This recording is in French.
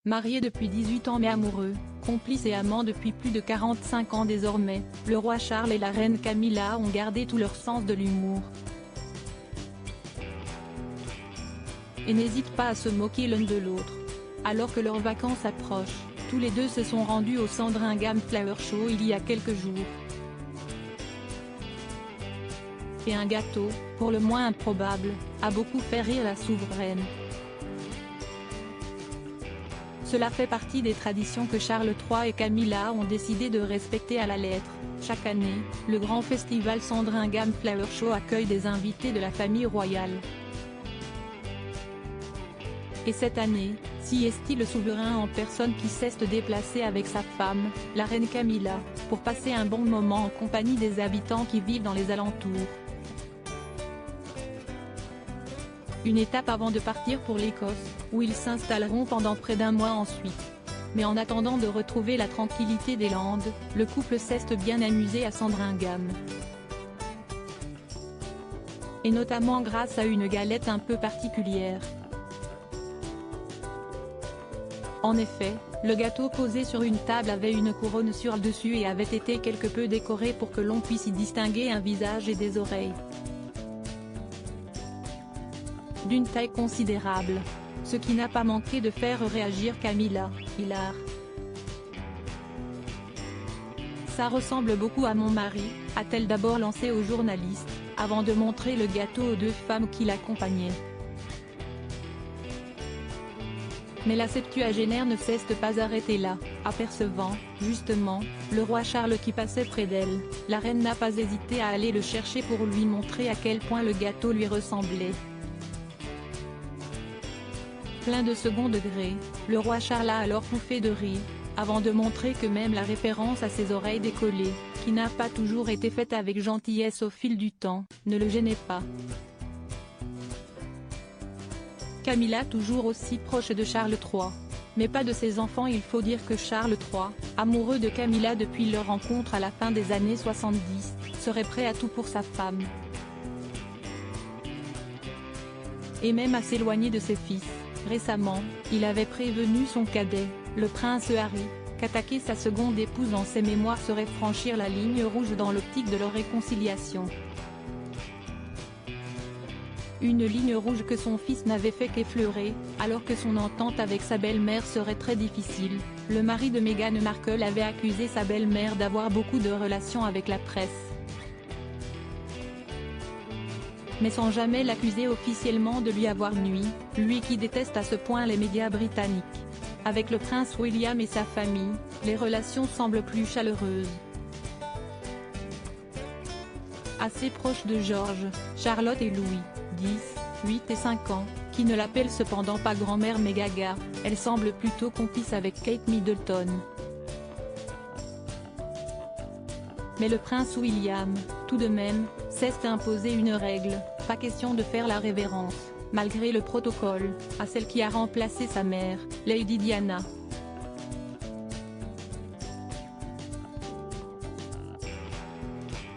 Mariés depuis 18 ans mais amoureux, complices et amants depuis plus de 45 ans désormais, le roi Charles et la reine Camilla ont gardé tout leur sens de l'humour. Et n'hésitent pas à se moquer l'un de l'autre. Alors que leurs vacances approchent, tous les deux se sont rendus au Sandringham Flower Show il y a quelques jours. Et un gâteau, pour le moins improbable, a beaucoup fait rire la souveraine. Cela fait partie des traditions que Charles III et Camilla ont décidé de respecter à la lettre. Chaque année, le grand festival Sandringham Flower Show accueille des invités de la famille royale. Et cette année, si est-il le souverain en personne qui s'est déplacé avec sa femme, la reine Camilla, pour passer un bon moment en compagnie des habitants qui vivent dans les alentours. Une étape avant de partir pour l'Écosse, où ils s'installeront pendant près d'un mois ensuite. Mais en attendant de retrouver la tranquillité des Landes, le couple s'est bien amusé à Sandringham. Et notamment grâce à une galette un peu particulière. En effet, le gâteau posé sur une table avait une couronne sur le dessus et avait été quelque peu décoré pour que l'on puisse y distinguer un visage et des oreilles. D'une taille considérable, ce qui n'a pas manqué de faire réagir Camilla, hilar. Ça ressemble beaucoup à mon mari, a-t-elle d'abord lancé aux journalistes, avant de montrer le gâteau aux deux femmes qui l'accompagnaient. Mais la septuagénaire ne s'est pas arrêtée là, apercevant, justement, le roi Charles qui passait près d'elle, la reine n'a pas hésité à aller le chercher pour lui montrer à quel point le gâteau lui ressemblait. Plein de second degré, le roi Charles a alors pouffé de rire, avant de montrer que même la référence à ses oreilles décollées, qui n'a pas toujours été faite avec gentillesse au fil du temps, ne le gênait pas. Camilla toujours aussi proche de Charles III. Mais pas de ses enfants. Il faut dire que Charles III, amoureux de Camilla depuis leur rencontre à la fin des années 70, serait prêt à tout pour sa femme. Et même à s'éloigner de ses fils. Récemment, il avait prévenu son cadet, le prince Harry, qu'attaquer sa seconde épouse dans ses mémoires serait franchir la ligne rouge dans l'optique de leur réconciliation. Une ligne rouge que son fils n'avait fait qu'effleurer, alors que son entente avec sa belle-mère serait très difficile. Le mari de Meghan Markle avait accusé sa belle-mère d'avoir beaucoup de relations avec la presse. Mais sans jamais l'accuser officiellement de lui avoir nui, lui qui déteste à ce point les médias britanniques. Avec le prince William et sa famille, les relations semblent plus chaleureuses. Assez proche de George, Charlotte et Louis, 10, 8 et 5 ans, qui ne l'appellent cependant pas grand-mère mais gaga, elle semble plutôt complice avec Kate Middleton. Mais le prince William, tout de même, s'est imposé une règle, pas question de faire la révérence, malgré le protocole, à celle qui a remplacé sa mère, Lady Diana.